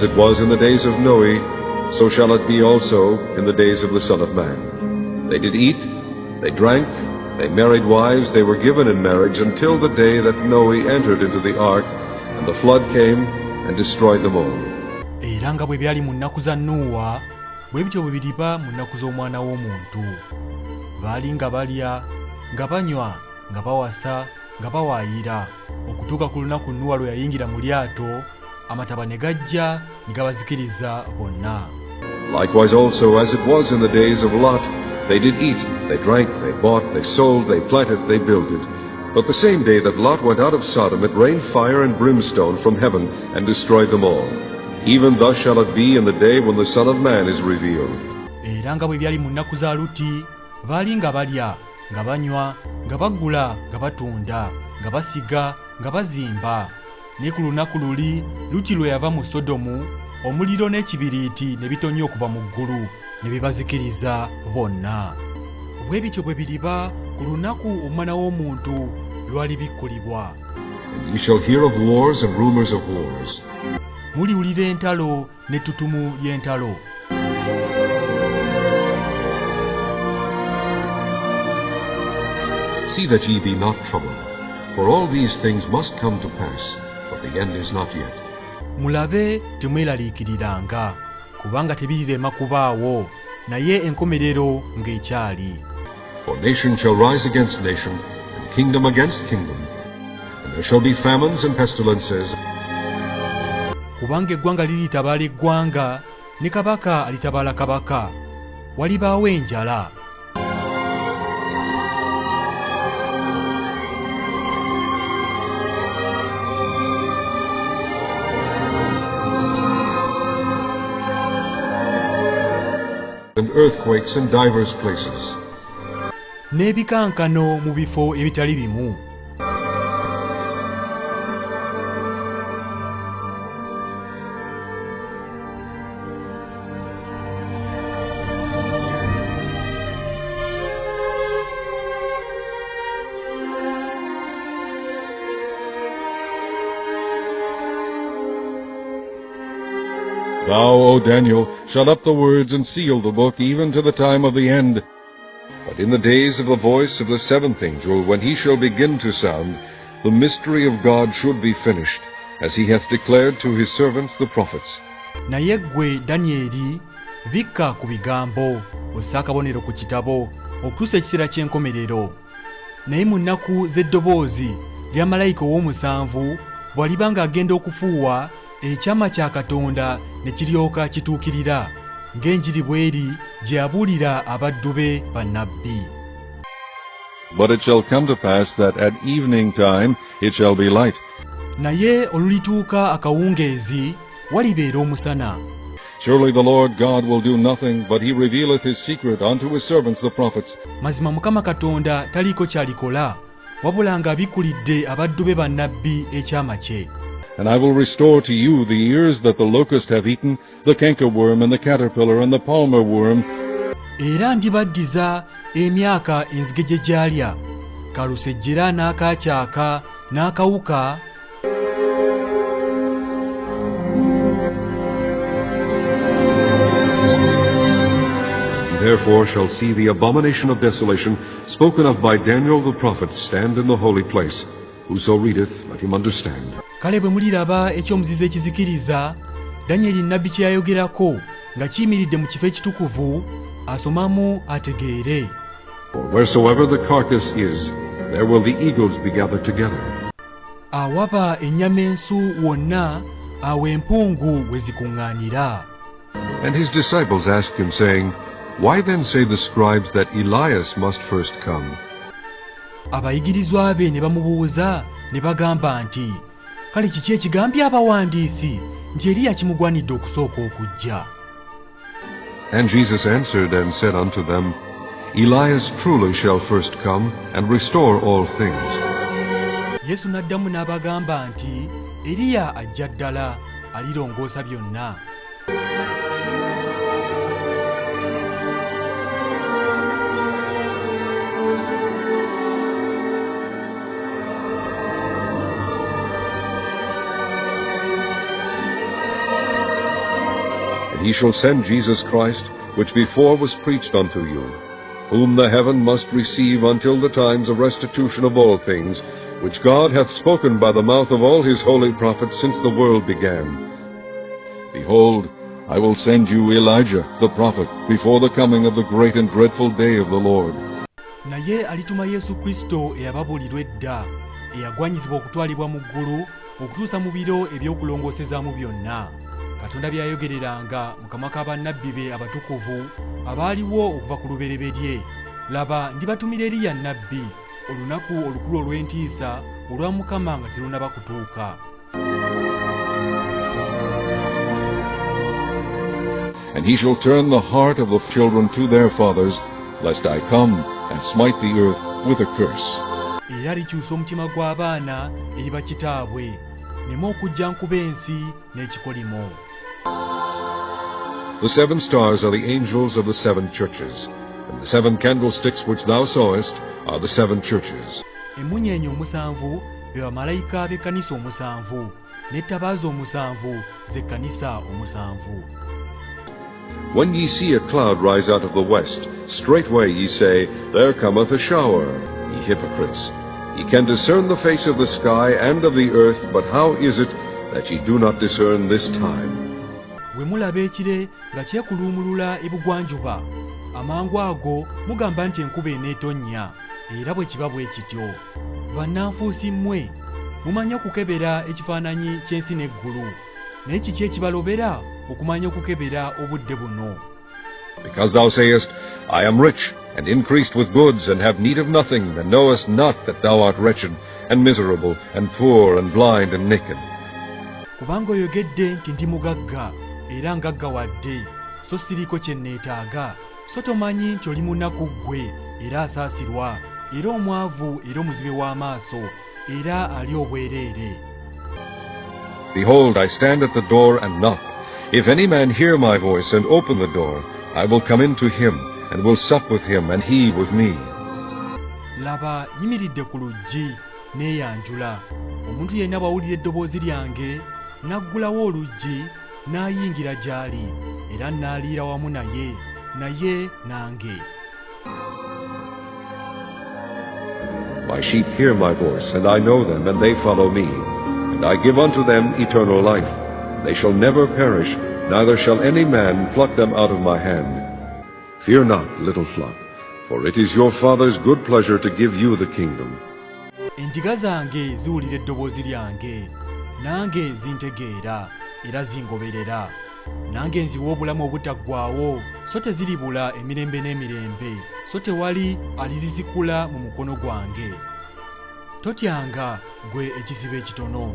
As it was in the days of Noe, so shall it be also in the days of the Son of Man. They did eat, they drank, they married wives, they were given in marriage until the day that Noe entered into the ark, and the flood came and destroyed them all. Era nga bwe byali mu nnaku za Nuuwa, bwe bityo bwe biriba mu nnaku z'Omwana w'Omuntu. Baali nga balya, nga banywa, nga bawasa, nga bawaayira, okutuuka ku lunaku Nuuwa lwe yayingira mu lyato, amataba ne gajja ne gabazikiriza bonna. Likewise also as it was in the days of Lot, they did eat, they drank, they bought, they sold, they planted, they builded. But the same day that Lot went out of Sodom, it rained fire and brimstone from heaven and destroyed them all. Even thus shall it be in the day when the Son of Man is revealed. Era nga bwe byali mu nnaku za Luti, baali nga balya, nga banywa, nga bagula, nga batunda, nga basiga, nga bazimba. Ne ku lunaku luli Luti lwe yava mu Sodomu, omuliro n'ekibiriiti ne bitonnya okuva mu ggulu ne bibazikiriza bonna. Bwe bityo bwe biriba ku lunaku Omwana w'Omuntu lwalibikkulibwa. You shall hear of wars and rumors of wars. Muliwulira entalo n'ettutumu ly'entalo. See that ye be not troubled, for all these things must come to pass, but the end is not yet. Mulabe temweraliikiriranga, kubanga tebirirema kubaawo, naye enkomerero ng'ekyali. For nation shall rise against nation, and kingdom against kingdom, and there shall be famines and pestilences. Kubanga eggwanga liritabaala eggwanga, ne kabaka alitabaala kabaka. Walibaawo enjala. And earthquakes in divers places. N'ebikankano mu bifo ebitali bimu. Thou, O Daniel, shut up the words and seal the book even to the time of the end. But in the days of the voice of the seventh angel, when he shall begin to sound, the mystery of God should be finished, as he hath declared to his servants the prophets. Naye ggwe Danyeri, bikka ku bigambo, ossa akabonero ku kitabo, okutuusa ekiseera ky'enkomerero. Naye mu nnaku z'eddoboozi lya malayika ow'omusanvu, bw'aliba ng'agenda okufuuwa, ekyama kya Katonda ne kiryoka kituukirira, ng'enjiri bw'eri gye yabuulira abaddu be bannabbi. But it shall come to pass that at evening time it shall be light. Naye olulituuka akawungeezi, walibeera omusana. Surely the Lord God will do nothing, but he revealeth his secret unto his servants the prophets. Mazima Mukama Katonda taliiko ky'alikola, wabula ng'abikkulidde abaddu be bannabbi ekyama kye. And I will restore to you the years that the locust hath eaten, the cankerworm and the caterpillar and the palmer worm. Era ndibaddiza emyaka enzige gye gyalya, kalusejjera n'akaakyaka n'akawuka. Therefore shall see the abomination of desolation spoken of by Daniel the prophet stand in the holy place. Whoso readeth, let him understand. Kale bwe muliraba ekyomuzizo ekizikiriza, Danyeri nnabbi kye yayogerako nga kiyimiridde mu kifo ekitukuvu, asomamu ategeere. For wheresoever the carcass is, there will the eagles be gathered together. Awaba ennyama ensu wonna, awo empungu we zikuŋŋaanira. And his disciples asked him, saying, Why then say the scribes that Elias must first come? Abayigirizwa be ne bamubuuza ne bagamba nti, kale kiki ekigambye abawandiisi nti Eriya kimugwanidde okusooka okujja? And Jesus answered and said unto them, Elias truly shall first come, and restore all things. Yesu n'addamu n'abagamba nti, Eriya ajja ddala, alirongoosa byonna. he shall send Jesus Christ, which before was preached unto you, whom the heaven must receive until the times of restitution of all things, which God hath spoken by the mouth of all his holy prophets since the world began. Behold, I will send you Elijah the prophet before the coming of the great and dreadful day of the Lord. Naye alituma Yesu Kristo eyababuulirwa edda, eyagwanyizibwa okutwalibwa mu ggulu okutuusa mu biro eby'okulongoosezaamu byonna. Katonda byayogereranga mu kamwa ka bannabbi be abatukuvu abaaliwo okuva ku lubereberye. Laba ndibatumira Eriya nnabbi, olunaku olukulu olw'entiisa olwa Mukama nga terunnaba kutuuka. And he shall turn the heart of the children to their fathers, lest I come and smite the earth with a curse. Era alikyusa omutima gw'abaana eri bakitaabwe, nneme okujja nkuba ensi n'ekikolimo. The 7 stars are the angels of the 7 churches, and the 7 candlesticks which thou sawest are the 7 churches. Emmunyeenye omusanvu be bamalayika b'ekkanisa omusanvu, n'ettabaaza omusanvu z'ekkanisa omusanvu. When ye see a cloud rise out of the west, straightway ye say, There cometh a shower, ye hypocrites. Ye can discern the face of the sky and of the earth, but how is it that ye do not discern this time? Bwe mulaba ekire nga kyekuluumulula ebugwanjuba, amangu ago mugamba nti enkuba eneetonnya, era bwe kiba bwe kityo. Bannanfuusi mmwe, mumanyi okukebera ekifaananyi ky'ensi n'eggulu, naye kiki ekibalobera okumanya okukebera obudde buno? Because thou sayest, I am rich, and increased with goods, and have need of nothing, and knowest not that thou art wretched, and miserable, and poor, and blind, and naked. Kubanga oyogedde nti ndi mugagga, era ngaggawadde, so siriiko kye neetaaga, so tomanyi nti oli munaku ggwe, era asaasirwa, era omwavu, era omuzibe w'amaaso, era ali obwereere. Behold, I stand at the door and knock. If any man hear my voice and open the door, I will come in to him, and will sup with him, and he with me. Laba nyimiridde ku luggi neeyanjula. Omuntu yenna bw'awulira eddoboozi lyange n'aggulawo oluggi n'ayingira gy'ali, era n'aliira wamu naye, naye nange. My sheep hear my voice, and I know them, and they follow me. And I give unto them eternal life. They shall never perish, neither shall any man pluck them out of my hand. Fear not, little flock, for it is your Father's good pleasure to give you the kingdom. Endiga zange ziwulira eddoboozi lyange, nange zintegeera era zingoberera. Nange nziwa obulamu obutaggwaawo, so teziribula emirembe n'emirembe, so tewali alizizikula mu mukono gwange. Totyanga gwe ekisibo ekitono,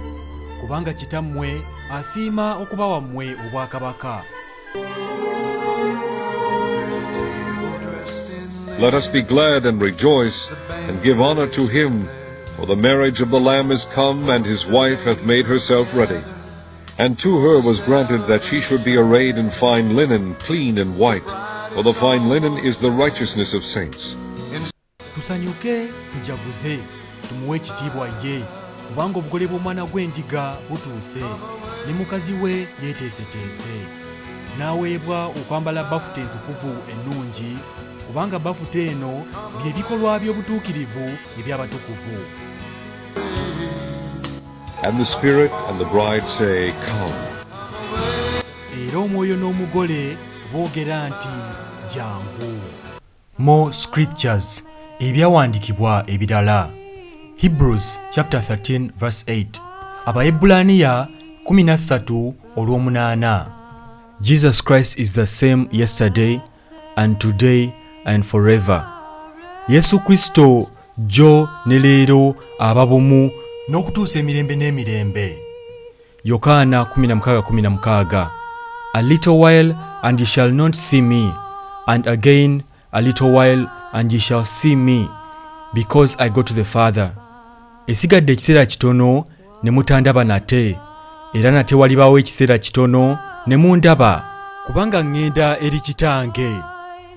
kubanga kitammwe asiima okuba wammwe obwakabaka. Let us be glad and rejoice, and give honor to him, for the marriage of the Lamb is come, and his wife hath made herself ready. And to her was granted that she should be arrayed in fine linen, clean and white, for the fine linen is the righteousness of saints. Tusanyuke, tujaguze, tumuwe ekitiibwa ye, kubanga obugole bw'omwana gw'endiga butuuse, ne mukazi we yeeteeseteese. N'aweebwa okwambala bafuta entukuvu ennungi, kubanga bafuta eno bye bikolwa by'obutuukirivu eby'abatukuvu. And the Spirit and the bride say, Come. Era omwoyo n'omugole boogera nti jangu. More scriptures, ebyawandiikibwa ebirala. Hebrews chapter 13 verse 8. Abaebbulaniya 13:8. Jesus Christ is the same yesterday and today and forever. Yesu Kristo jo ne leero ababumu n'okutuusa emirembe n'emirembe. Yokaana 16:16. A little while and ye shall not see me, and again a little while and ye shall see me, because I go to the Father. Esigadde ekiseera kitono ne mutandaba nate, era nate walibaawo ekiseera kitono ne mundaba, kubanga ŋŋenda eri kitange.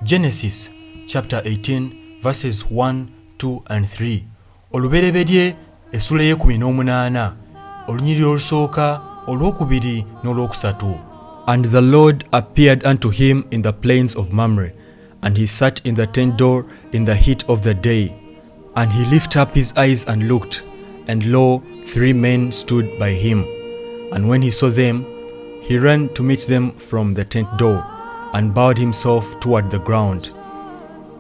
Genesis chapter 18 verses 1, 2 and 3. Olubereberye essula y'ekumi n'omunaana, olunyiriri olusooka, olwokubiri n'olwokusatu. And the Lord appeared unto him in the plains of Mamre, and he sat in the tent door in the heat of the day. And he lifted up his eyes and looked, and lo, 3 men stood by him. And when he saw them, he ran to meet them from the tent door, and bowed himself toward the ground,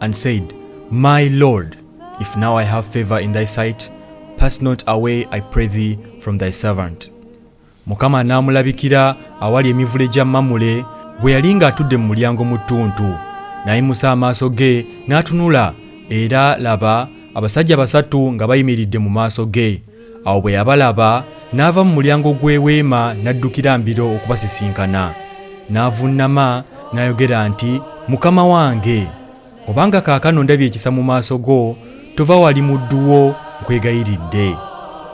and said, My Lord, if now I have favor in thy sight, pass not away, I pray thee, from thy servant. Mukama n'amulabikira awali emivule gya Mamule bwe yali ng'atudde mu mulyango mu ttuntu, n'ayimusa amaaso ge n'atunula, era laba abasajja 3 nga bayimiridde mu maaso ge. Awo bwe yabalaba n'ava mu mulyango gw'eweema n'addukira mbiro okubasisinkana. N'avunnama n'ayogera nti, Mukama wange, obanga kaakano ndabye ekisa mu maaso go, tova wali muddu wo, nkwegayiridde.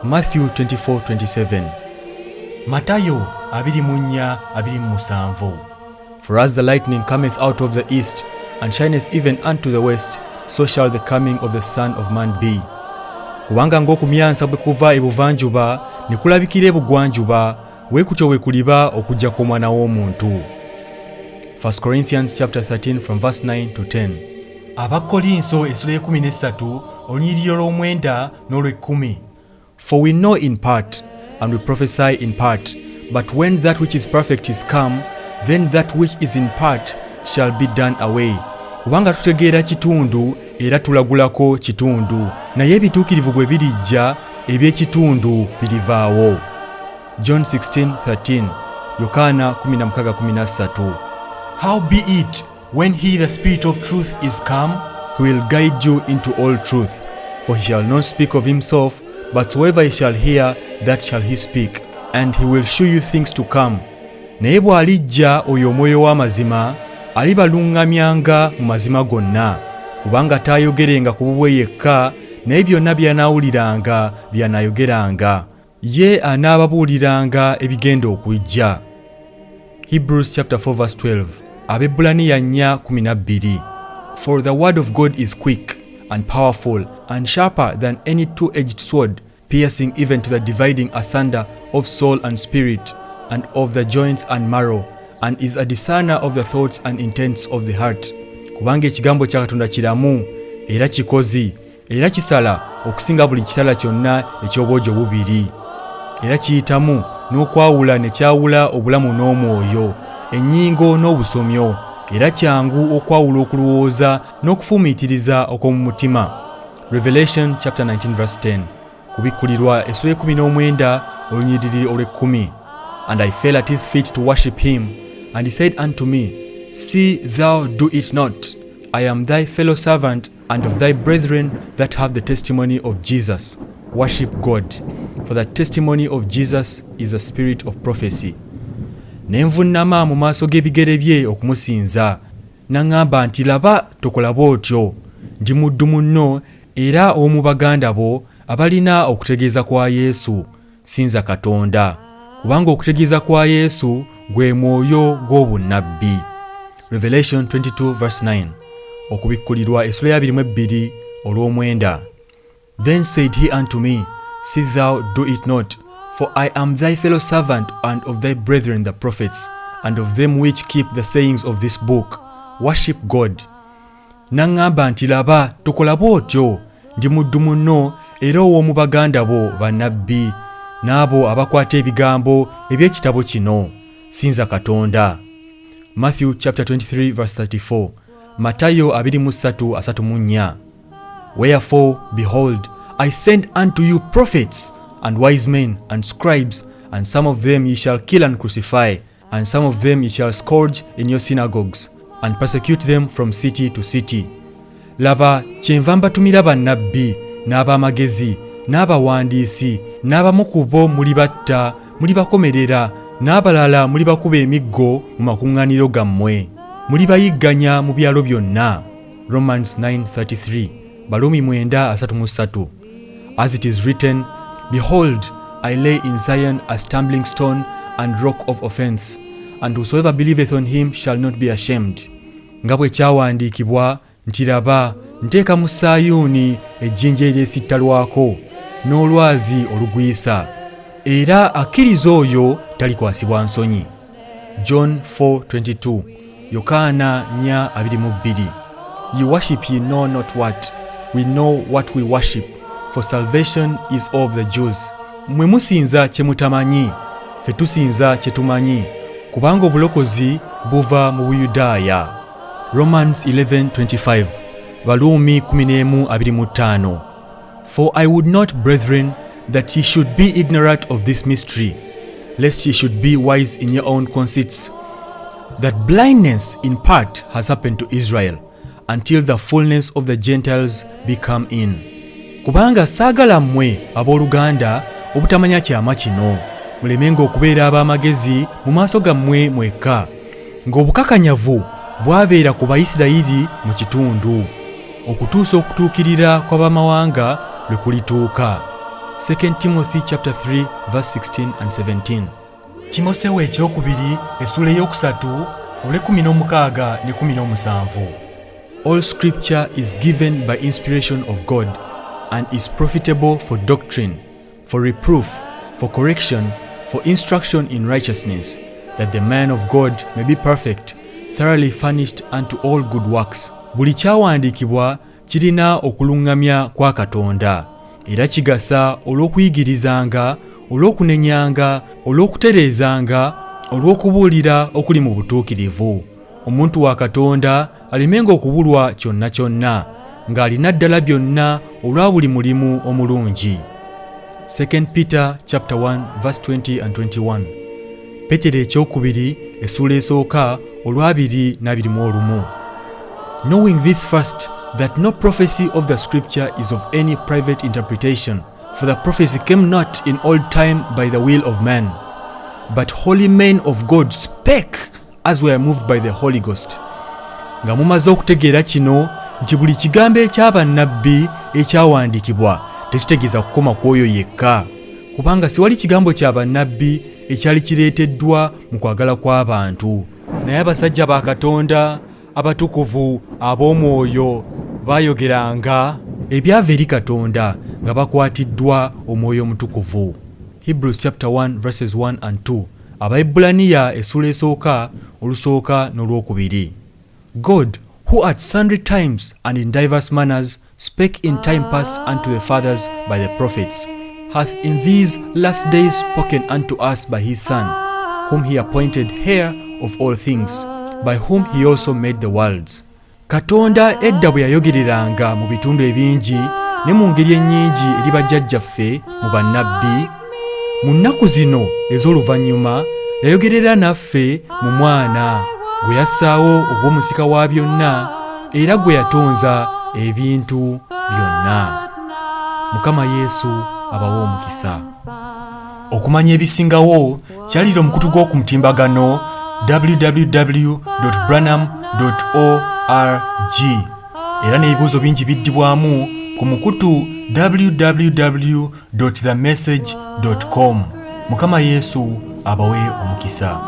Matthew 24:27. Matayo 24:27. For as the lightning cometh out of the east, and shineth even unto the west, so shall the coming of the Son of Man be. Kubanga ng'okumyansa bwe kuva ebuvanjuba ne kulabikira ebugwanjuba, bwe kutyo bwe kuliba okujja kw'Omwana w'Omuntu. 1 Corinthians chapter 13 from verse 9 to 10. Abakolinso essula 13 olunyiriro lw'omwenda n'olw'ekkumi. For we know in part, and we prophesy in part, but when that which is perfect is come, then that which is in part shall be done away. Kubanga tutegeera kitundu era tulagulako kitundu, naye ebituukirivu bwe birijja eby'ekitundu birivaawo. John 16:13, Yokaana 16:13. How be it, when he the Spirit of truth is come, he will guide you into all truth, for he shall not speak of himself, but whoever he shall hear, that shall he speak, and he will show you things to come. Naye bw'alijja oyo Omwoyo w'amazima, alibaluŋŋamyanga mu mazima gonna, kubanga taayogerenga ku bubwe yekka, naye byonna by'anaawuliranga by'anaayogeranga. Ye anaababuuliranga ebigenda okujja. Hebrews chapter 4 verse 12. Abebbulaniya 4:12. For the word of God is quick and powerful and sharper than any two-edged sword, piercing even to the dividing asunder of soul and spirit, and of the joints and marrow, and is a discerner of the thoughts and intents of the heart. Kubanga ekigambo kya Katonda kiramu era kikozi, era kisala okusinga buli kitala kyonna eky'obwogi obubiri, era kiyitamu n'okwawula ne kyawula obulamu n'omwoyo, ennyingo n'obusomyo, era kyangu okwawula okulowooza n'okufumiitiriza okw'omu mutima. Revelation chapter 19 verse 10. Kubikkulirwa essula 19 olunyiriri olw'ekkumi. And I fell at his feet to worship him, and he said unto me, See thou do it not. I am thy fellow servant and of thy brethren that have the testimony of Jesus. Worship God, for the testimony of Jesus is a spirit of prophecy. Nenvunnama mu maaso g'ebigere bye okumusinza, n'aŋŋamba nti, Laba, tokola bw'otyo. Ndi muddu munno era ow'omu baganda bo abalina okutegeeza kwa Yesu. Sinza Katonda, kubanga okutegeeza kwa Yesu gwe mwoyo gw'obunnabbi. Revelation 22 verse 9. Okubikkulirwa essula 22 olw'omwenda. Then said he unto me, See thou do it not, for I am thy fellow servant and of thy brethren the prophets, and of them which keep the sayings of this book. Worship God. N'aŋŋamba nti, Laba, tokola bw'otyo. Ndi muddu munno era ow'omu baganda bo bannabbi, n'abo abakwata ebigambo eby'ekitabo kino. Sinza Katonda. Matthew chapter 23 verse 34. Matayo 23:34. Wherefore, behold, I send unto you prophets and wise men and scribes, and some of them ye shall kill and crucify, and some of them ye shall scourge in your synagogues, and persecute them from city to city. Laba, kyenva mbatumira bannabbi, n'ab'amagezi, n'abawandiisi, n'abamu ku bo mulibatta, mulibakomerera, n'abalala mulibakuba emiggo mu makuŋŋaaniro gammwe, mulibayigganya mu byalo byonna. Romans 9:33. Balumi 9:33. As it is written, Behold, I lay in Zion a stumbling stone and rock of offense, and whosoever believeth on him shall not be ashamed. Nga bwe kyawandiikibwa nti, Laba, nteeka mu Sayuuni ejjinja eryesittalwako, n'olwazi olugwisa, era akkiriza oyo talikwasibwa nsonyi. John 4:22, Yokaana 4:22. Ye worship ye know not what, we know what we worship, for salvation is of the Jews. Mwe musinza kye mutamanyi, ffe tusinza kye tumanyi, kubanga obulokozi buva mu Buyudaaya. Romans 11:25, Baluumi 11:25. For I would not, brethren, that ye should be ignorant of this mystery, lest ye should be wise in your own conceits, that blindness in part has happened to Israel, until the fullness of the Gentiles be come in. Kubanga saagala mmwe abooluganda obutamanya kyama kino, mulemenga okubeera ab'amagezi mu maaso gammwe mwekka, ng'obukakanyavu bwabeera ku Bayisirayiri mu kitundu, okutuusa okutuukirira kw'abamawanga lwe kulituuka. 2 Timothy 3:16 and 17. Timoseewo ekyokubiri essula eyokusatu olw'ekkumi n'omukaaga n'ekkumi n'omusanvu. All scripture is given by inspiration of God and is profitable for doctrine, for reproof, for correction, for instruction in righteousness, that the man of God may be perfect, thoroughly furnished unto all good works. Buli kyawandiikibwa kirina okuluŋŋamya kwa Katonda, era kigasa olw'okuyigirizanga, olw'okunenyanga, olw'okutereezanga, olw'okubuulira okuli mu butuukirivu. Omuntu wa Katonda alimenga okubulwa kyonna kyonna, ng'alina ddala byonna olwa buli mulimu omulungi. 2 Peter 1:20 and 21. Petero ekyokubiri essula esooka olwa 2:21. Knowing this first, that no prophecy of the scripture is of any private interpretation, for the prophecy came not in old time by the will of man, but holy men of God spake as were moved by the Holy Ghost. Nga mumaze okutegeera kino nti buli kigambo eky'abannabbi ekyawandiikibwa tekitegeeza kukoma kw'oyo yekka, kubanga siwali kigambo kya bannabbi ekyali kireeteddwa mu kwagala kw'abantu, naye abasajja ba Katonda abatukuvu ab'omwoyo baayogeranga ebyava eri Katonda nga bakwatiddwa omwoyo omutukuvu. Hebrews 1:1 and 2. Abaebbulaniya essula esooka olusooka n'olwokubiri. God, who at sundry times and in diverse manners spake in time past unto the fathers by the prophets, hath in these last days spoken unto us by his Son, whom he appointed heir of all things, by whom he also made the worlds. Katonda edda bwe yayogereranga mu bitundu ebingi ne mu ngeri ennyingi eri bajjajjaffe mu bannabbi, mu nnaku zino ez'oluvannyuma yayogerera naffe mu Mwana gwe yassaawo ogw'omusika wa byonna era gwe yatonza ebintu byonna. Mukama Yesu abawe omukisa. Okumanya ebisingawo kyalira omukutu gw'oku mutimbagano www.branham.org, era n'ebibuuzo bingi biddibwamu ku mukutu www.themessage.com. Mukama Yesu abawe omukisa.